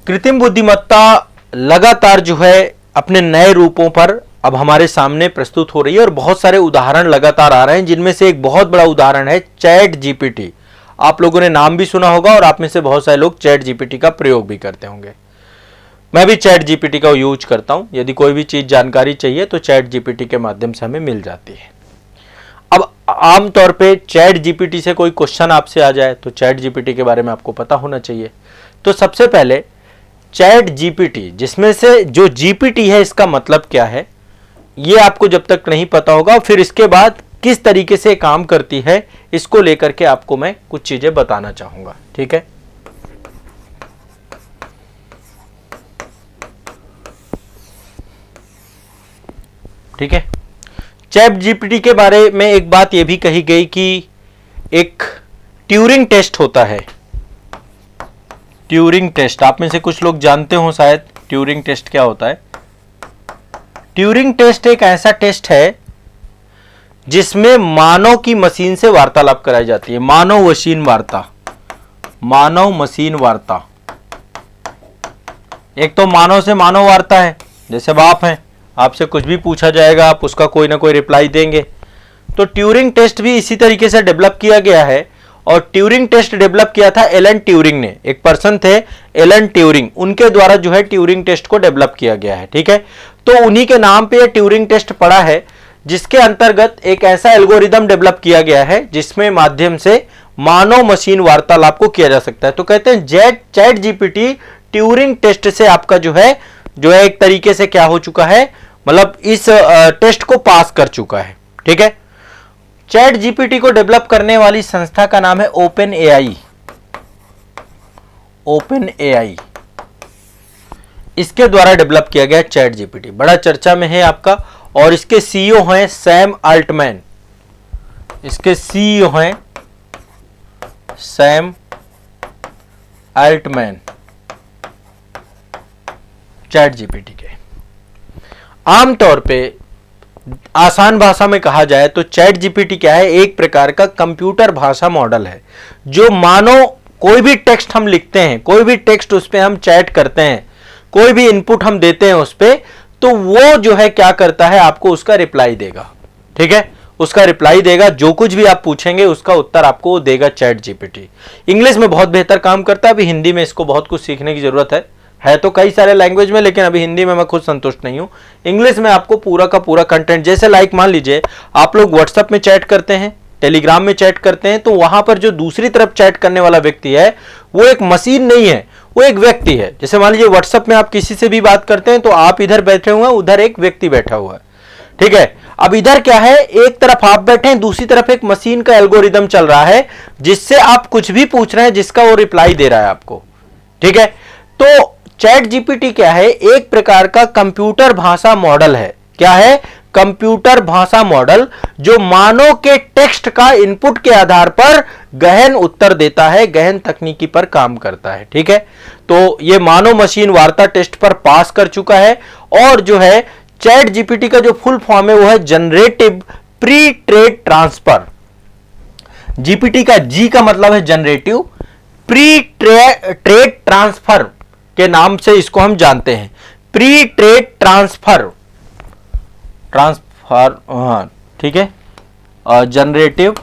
कृत्रिम बुद्धिमत्ता लगातार जो है अपने नए रूपों पर अब हमारे सामने प्रस्तुत हो रही है और बहुत सारे उदाहरण लगातार आ रहे हैं, जिनमें से एक बहुत बड़ा उदाहरण है चैट जीपीटी। आप लोगों ने नाम भी सुना होगा और आप में से बहुत सारे लोग चैट जीपीटी का प्रयोग भी करते होंगे। मैं भी चैट जीपीटी का यूज करता हूं। यदि कोई भी चीज जानकारी चाहिए तो चैट जीपीटी के माध्यम से हमें मिल जाती है। अब आमतौर पे चैट जीपीटी से कोई क्वेश्चन आपसे आ जाए तो चैट जीपीटी के बारे में आपको पता होना चाहिए। तो सबसे पहले चैट जीपीटी, जिसमें से जो जीपीटी है इसका मतलब क्या है, ये आपको जब तक नहीं पता होगा, फिर इसके बाद किस तरीके से काम करती है, इसको लेकर के आपको मैं कुछ चीजें बताना चाहूंगा। ठीक है, ठीक है। चैट जीपीटी के बारे में एक बात यह भी कही गई कि एक ट्यूरिंग टेस्ट होता है। ट्यूरिंग टेस्ट, आप में से कुछ लोग जानते हो शायद ट्यूरिंग टेस्ट क्या होता है। ट्यूरिंग टेस्ट एक ऐसा टेस्ट है जिसमें मानव की मशीन से वार्तालाप कराई जाती है। मानव मशीन वार्ता, मानव मशीन वार्ता। एक तो मानव से मानव वार्ता है, जैसे आप हैं, आपसे कुछ भी पूछा जाएगा, आप उसका कोई ना कोई रिप्लाई देंगे। तो ट्यूरिंग टेस्ट भी इसी तरीके से डेवलप किया गया है और ट्यूरिंग टेस्ट डेवलप किया था एलन ट्यूरिंग ने। एक पर्सन थे एलन ट्यूरिंग, उनके द्वारा जो है ट्यूरिंग टेस्ट को डेवलप किया गया है। ठीक है, तो उन्हीं के नाम पे ट्यूरिंग टेस्ट पड़ा है, जिसके अंतर्गत एक ऐसा एल्गोरिदम डेवलप किया गया है जिसमें माध्यम से मानव मशीन वार्तालाप को किया जा सकता है। तो कहते हैं चैट जीपीटी ट्यूरिंग टेस्ट से आपका जो है एक तरीके से क्या हो चुका है, मतलब इस टेस्ट को पास कर चुका है। ठीक है, चैट जीपीटी को डेवलप करने वाली संस्था का नाम है ओपन एआई। ओपन एआई, इसके द्वारा डेवलप किया गया चैट जीपीटी, बड़ा चर्चा में है आपका। और इसके सीईओ हैं सैम अल्टमैन। इसके सीईओ हैं सैम अल्टमैन चैट जीपीटी के। आमतौर पे आसान भाषा में कहा जाए तो चैट जीपीटी क्या है, एक प्रकार का कंप्यूटर भाषा मॉडल है, जो मानो कोई भी टेक्स्ट हम लिखते हैं, कोई भी टेक्स्ट उस पे हम चैट करते हैं, कोई भी इनपुट हम देते हैं उस पे, तो वो जो है क्या करता है, आपको उसका रिप्लाई देगा। ठीक है, उसका रिप्लाई देगा, जो कुछ भी आप पूछेंगे उसका उत्तर आपको देगा चैट जीपीटी। इंग्लिश में बहुत बेहतर काम करता है, अभी हिंदी में इसको बहुत कुछ सीखने की जरूरत है तो कई सारे लैंग्वेज में, लेकिन अभी हिंदी में मैं खुद संतुष्ट नहीं हूं। इंग्लिश में आपको पूरा का पूरा कंटेंट, जैसे लाइक मान लीजिए आप लोग व्हाट्सएप में चैट करते हैं, टेलीग्राम में चैट करते हैं, तो वहां पर जो दूसरी तरफ चैट करने वाला व्यक्ति है वो एक मशीन नहीं है, वो एक व्यक्ति है। जैसे मान लीजिए व्हाट्सएप में आप किसी से भी बात करते हैं तो आप इधर बैठे हुए हैं, उधर एक व्यक्ति बैठा हुआ है। ठीक है, अब इधर क्या है, एक तरफ आप बैठे हैं, दूसरी तरफ एक मशीन का एल्गोरिदम चल रहा है जिससे आप कुछ भी पूछ रहे हैं, जिसका वो रिप्लाई दे रहा है आपको। ठीक है, तो चैट जीपीटी क्या है, एक प्रकार का कंप्यूटर भाषा मॉडल है। क्या है, कंप्यूटर भाषा मॉडल, जो मानव के टेक्स्ट का इनपुट के आधार पर गहन उत्तर देता है, गहन तकनीकी पर काम करता है। ठीक है, तो ये मानव मशीन वार्ता टेस्ट पर पास कर चुका है। और जो है चैट जीपीटी का जो फुल फॉर्म है वो है generative pre trade transfer. GPT का जी का मतलब है जनरेटिव, प्री ट्रेड ट्रांसफर के नाम से इसको हम जानते हैं। प्री ट्रेड ट्रांसफर, हाँ ठीक है, जनरेटिव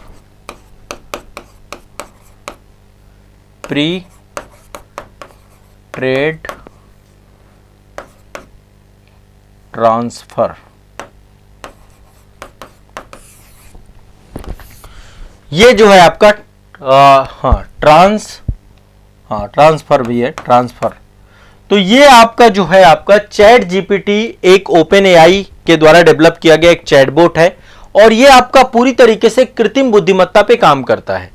प्री ट्रेड ट्रांसफर, ये जो है आपका ट्रांसफर भी है, ट्रांसफर। तो ये आपका जो है आपका चैट जीपीटी एक ओपन एआई के द्वारा डेवलप किया गया एक चैटबॉट है, और ये आपका पूरी तरीके से कृत्रिम बुद्धिमत्ता पे काम करता है।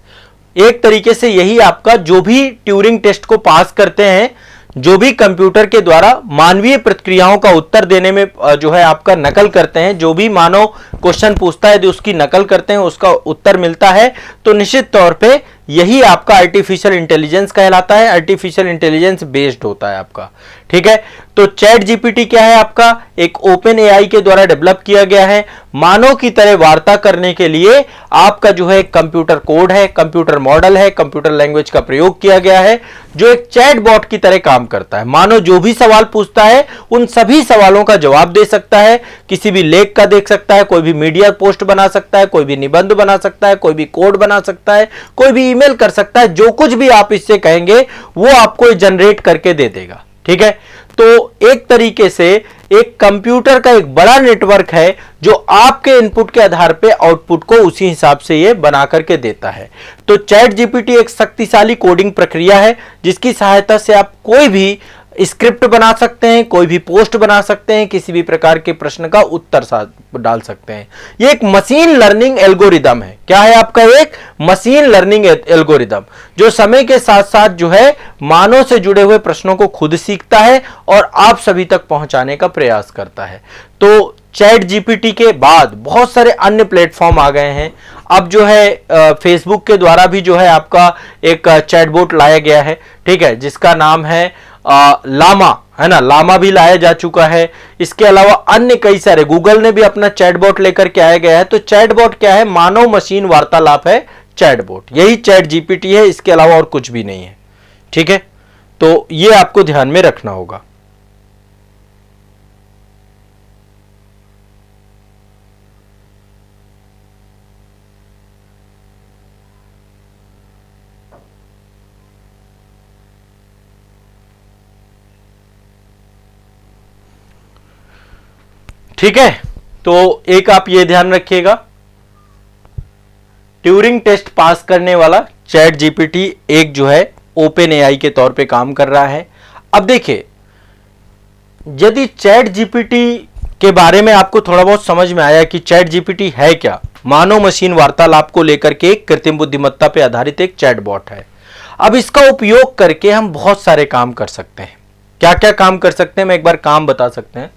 एक तरीके से यही आपका जो भी ट्यूरिंग टेस्ट को पास करते हैं, जो भी कंप्यूटर के द्वारा मानवीय प्रक्रियाओं का उत्तर देने में जो है आपका नकल करते हैं, जो भी मानव क्वेश्चन पूछता है, जो उसकी नकल करते हैं, उसका उत्तर मिलता है, तो निश्चित तौर पे यही आपका आर्टिफिशियल इंटेलिजेंस कहलाता है। आर्टिफिशियल इंटेलिजेंस बेस्ड होता है आपका। ठीक है, तो चैट जीपीटी क्या है आपका, एक ओपन एआई के द्वारा डेवलप किया गया है मानव की तरह वार्ता करने के लिए। आपका जो है कंप्यूटर कोड है, कंप्यूटर मॉडल है, कंप्यूटर लैंग्वेज का प्रयोग किया गया है, जो एक चैट बॉट की तरह काम करता है। मानव जो भी सवाल पूछता है उन सभी सवालों का जवाब दे सकता है, किसी भी लेख का देख सकता है, कोई भी मीडिया पोस्ट बना सकता है, कोई भी निबंध बना सकता है, कोई भी कोड बना सकता है, कोई भी ईमेल कर सकता है। जो कुछ भी आप इससे कहेंगे वो आपको जनरेट करके दे देगा। ठीक है, तो एक तरीके से एक कंप्यूटर का एक बड़ा नेटवर्क है जो आपके इनपुट के आधार पे आउटपुट को उसी हिसाब से ये बना करके देता है। तो चैट जीपीटी एक शक्तिशाली कोडिंग प्रक्रिया है जिसकी सहायता से आप कोई भी स्क्रिप्ट बना सकते हैं, कोई भी पोस्ट बना सकते हैं, किसी भी प्रकार के प्रश्न का उत्तर डाल सकते हैं। ये एक मशीन लर्निंग एल्गोरिदम है। क्या है आपका, एक मशीन लर्निंग एल्गोरिदम जो समय के साथ साथ जो है मानव से जुड़े हुए प्रश्नों को खुद सीखता है और आप सभी तक पहुंचाने का प्रयास करता है। तो चैट जीपीटी के बाद बहुत सारे अन्य प्लेटफॉर्म आ गए हैं। अब जो है फेसबुक के द्वारा भी जो है आपका एक चैटबॉट लाया गया है, ठीक है, जिसका नाम है लामा, है ना, लामा भी लाया जा चुका है। इसके अलावा अन्य कई सारे, गूगल ने भी अपना चैटबॉट लेकर के आया गया है। तो चैटबॉट क्या है, मानव मशीन वार्तालाप है चैटबॉट, यही चैट जीपीटी है, इसके अलावा और कुछ भी नहीं है। ठीक है, तो ये आपको ध्यान में रखना होगा। ठीक है, तो एक आप ये ध्यान रखिएगा, ट्यूरिंग टेस्ट पास करने वाला चैट जीपीटी एक जो है ओपन एआई के तौर पे काम कर रहा है। अब देखिए, यदि चैट जीपीटी के बारे में आपको थोड़ा बहुत समझ में आया कि चैट जीपीटी है क्या, मानव मशीन वार्तालाप को लेकर के एक कृत्रिम बुद्धिमत्ता पे आधारित एक चैटबॉट है। अब इसका उपयोग करके हम बहुत सारे काम कर सकते हैं। क्या क्या काम कर सकते हैं, मैं एक बार काम बता सकते हैं।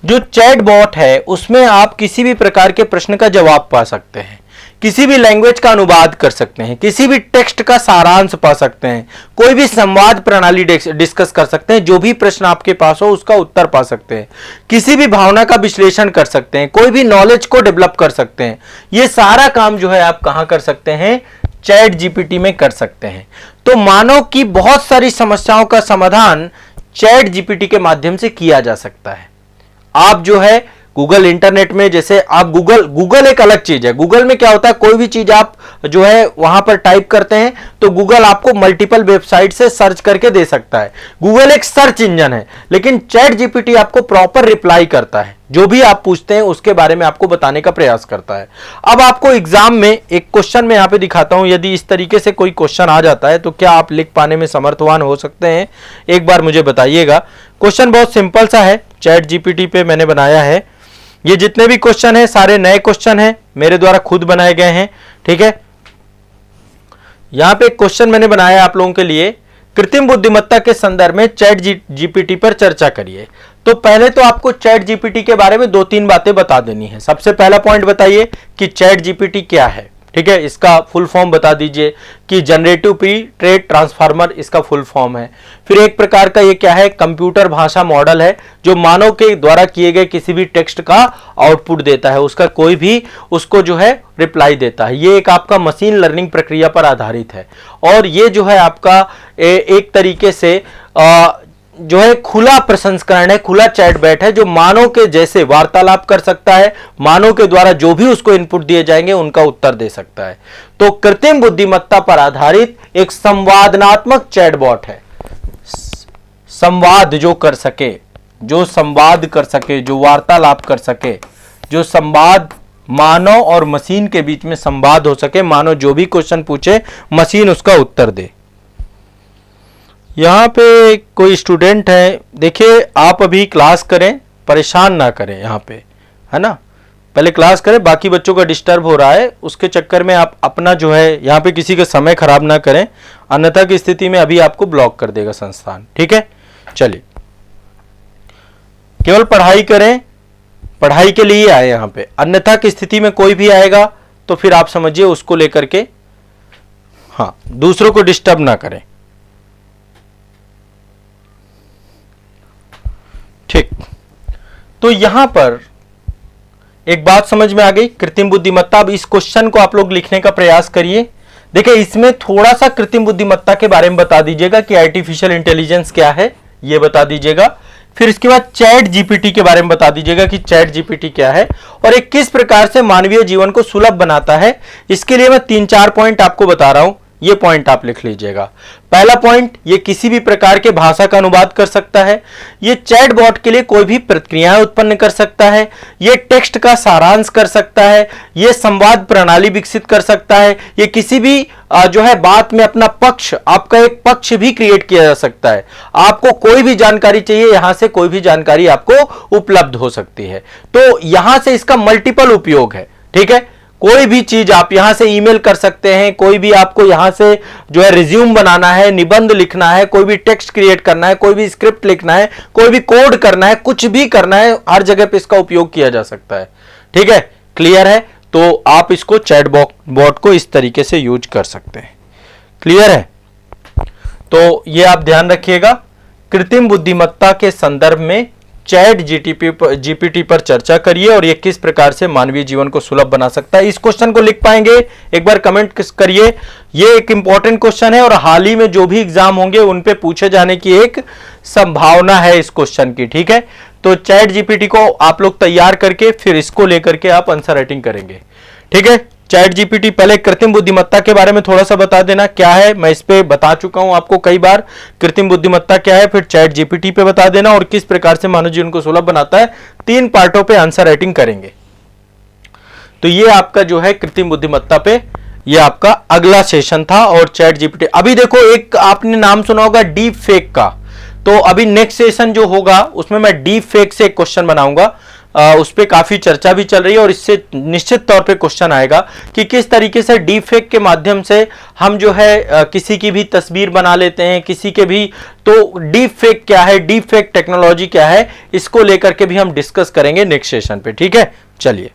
जो चैट बॉट है उसमें आप किसी भी प्रकार के प्रश्न का जवाब पा सकते हैं, किसी भी लैंग्वेज का अनुवाद कर सकते हैं, किसी भी टेक्स्ट का सारांश पा सकते हैं, कोई भी संवाद प्रणाली डिस्कस कर सकते हैं, जो भी प्रश्न आपके पास हो उसका उत्तर पा सकते हैं, किसी भी भावना का विश्लेषण कर सकते हैं, कोई भी नॉलेज को डेवलप कर सकते हैं। ये सारा काम जो है आप कहां कर सकते हैं, चैट जीपीटी में कर सकते हैं। तो मानव की बहुत सारी समस्याओं का समाधान चैट जीपीटी के माध्यम से किया जा सकता है। आप जो है गूगल इंटरनेट में, जैसे आप गूगल एक अलग चीज है। गूगल में क्या होता है, कोई भी चीज आप जो है वहां पर टाइप करते हैं तो गूगल आपको मल्टीपल वेबसाइट से सर्च करके दे सकता है। गूगल एक सर्च इंजन है, लेकिन चैट जीपीटी आपको प्रॉपर रिप्लाई करता है, जो भी आप पूछते हैं उसके बारे में आपको बताने का प्रयास करता है। अब आपको एग्जाम में एक क्वेश्चन में यहां पे दिखाता हूं, यदि इस तरीके से कोई क्वेश्चन आ जाता है तो क्या आप लिख पाने में समर्थवान हो सकते हैं, एक बार मुझे बताइएगा। क्वेश्चन बहुत सिंपल सा है, चैट जीपीटी पे मैंने बनाया है। ये जितने भी क्वेश्चन हैं सारे नए क्वेश्चन हैं, मेरे द्वारा खुद बनाए गए हैं। ठीक है, यहां पे एक क्वेश्चन मैंने बनाया आप लोगों के लिए, कृत्रिम बुद्धिमत्ता के संदर्भ में चैट जीपीटी पर चर्चा करिए। तो पहले तो आपको चैट जीपीटी के बारे में 2-3 बातें बता देनी है। सबसे पहला पॉइंट बताइए कि चैट जीपीटी क्या है। ठीक है, इसका फुल फॉर्म बता दीजिए कि जनरेटिव प्री ट्रेड ट्रांसफार्मर इसका फुल फॉर्म है। फिर एक प्रकार का ये क्या है, कंप्यूटर भाषा मॉडल है जो मानव के द्वारा किए गए किसी भी टेक्स्ट का आउटपुट देता है, उसका कोई भी उसको जो है रिप्लाई देता है। ये एक आपका मशीन लर्निंग प्रक्रिया पर आधारित है और ये जो है आपका एक तरीके से जो है खुला प्रसंस्करण है, खुला चैटबॉट है जो मानव के जैसे वार्तालाप कर सकता है, मानव के द्वारा जो भी उसको इनपुट दिए जाएंगे उनका उत्तर दे सकता है। तो कृत्रिम बुद्धिमत्ता पर आधारित एक संवादनात्मक चैटबॉट है, संवाद जो कर सके, जो संवाद कर सके, जो वार्तालाप कर सके, जो संवाद मानव और मशीन के बीच में संवाद हो सके, मानव जो भी क्वेश्चन पूछे मशीन उसका उत्तर दे। यहाँ पे कोई स्टूडेंट है, देखिए आप अभी क्लास करें, परेशान ना करें यहाँ पे, है ना, पहले क्लास करें, बाकी बच्चों का डिस्टर्ब हो रहा है उसके चक्कर में आप अपना जो है यहाँ पे किसी का समय खराब ना करें, अन्यथा की स्थिति में अभी आपको ब्लॉक कर देगा संस्थान। ठीक है, चलिए केवल पढ़ाई करें, पढ़ाई के लिए आए यहाँ पे, अन्यथा की स्थिति में कोई भी आएगा तो फिर आप समझिए उसको लेकर के हाँ दूसरों को डिस्टर्ब ना करें। तो यहां पर एक बात समझ में आ गई, कृत्रिम बुद्धिमत्ता। अब इस क्वेश्चन को आप लोग लिखने का प्रयास करिए। देखिए, इसमें थोड़ा सा कृत्रिम बुद्धिमत्ता के बारे में बता दीजिएगा कि आर्टिफिशियल इंटेलिजेंस क्या है, ये बता दीजिएगा। फिर इसके बाद चैट जीपीटी के बारे में बता दीजिएगा कि चैट जीपीटी क्या है और एक किस प्रकार से मानवीय जीवन को सुलभ बनाता है। इसके लिए मैं 3-4 पॉइंट आपको बता रहा हूं, ये पॉइंट आप लिख लीजिएगा। पहला पॉइंट, ये किसी भी प्रकार के भाषा का अनुवाद कर सकता है। ये चैट बॉट के लिए कोई भी प्रतिक्रियाएं उत्पन्न कर सकता है। ये टेक्स्ट का सारांश कर सकता है। ये संवाद प्रणाली विकसित कर सकता है। ये किसी भी जो है बात में अपना पक्ष, आपका एक पक्ष भी क्रिएट किया जा सकता है। आपको कोई भी जानकारी चाहिए, यहां से कोई भी जानकारी आपको उपलब्ध हो सकती है। तो यहां से इसका मल्टीपल उपयोग है, ठीक है। कोई भी चीज आप यहां से ईमेल कर सकते हैं, कोई भी आपको यहां से जो है रिज्यूम बनाना है, निबंध लिखना है, कोई भी टेक्स्ट क्रिएट करना है, कोई भी स्क्रिप्ट लिखना है, कोई भी कोड करना है, कुछ भी करना है, हर जगह पे इसका उपयोग किया जा सकता है, ठीक है। क्लियर है? तो आप इसको चैट बॉट को इस तरीके से यूज कर सकते हैं। क्लियर है? तो ये आप ध्यान रखिएगा, कृत्रिम बुद्धिमत्ता के संदर्भ में चैट जीपीटी पर चर्चा करिए और ये किस प्रकार से मानवीय जीवन को सुलभ बना सकता है। इस क्वेश्चन को लिख पाएंगे? एक बार कमेंट करिए। ये एक इंपॉर्टेंट क्वेश्चन है और हाल ही में जो भी एग्जाम होंगे उन पे पूछे जाने की एक संभावना है इस क्वेश्चन की, ठीक है। तो चैट जीपीटी को आप लोग तैयार करके फिर इसको लेकर के आप आंसर राइटिंग करेंगे, ठीक है। चैट जीपीटी, पहले कृत्रिम बुद्धिमत्ता के बारे में थोड़ा सा बता देना क्या है, मैं इस पे बता चुका हूं आपको कई बार। कृत्रिम बुद्धिमत्ता क्या है, फिर चैट जीपीटी पे बता देना और किस प्रकार से मानव जीवन को सुलभ बनाता है। 3 पार्टों पे आंसर राइटिंग करेंगे। तो ये आपका जो है कृत्रिम बुद्धिमत्ता पे ये आपका अगला सेशन था। और चैट जीपीटी, अभी देखो एक आपने नाम सुना होगा डीप फेक का, तो अभी नेक्स्ट सेशन जो होगा उसमें मैं डीप फेक से एक क्वेश्चन बनाऊंगा। उस पर काफी चर्चा भी चल रही है और इससे निश्चित तौर पे क्वेश्चन आएगा कि किस तरीके से डीप फेक के माध्यम से हम जो है किसी की भी तस्वीर बना लेते हैं, किसी के भी। तो डीप फेक क्या है, डीप फेक टेक्नोलॉजी क्या है, इसको लेकर के भी हम डिस्कस करेंगे नेक्स्ट सेशन पे, ठीक है। चलिए।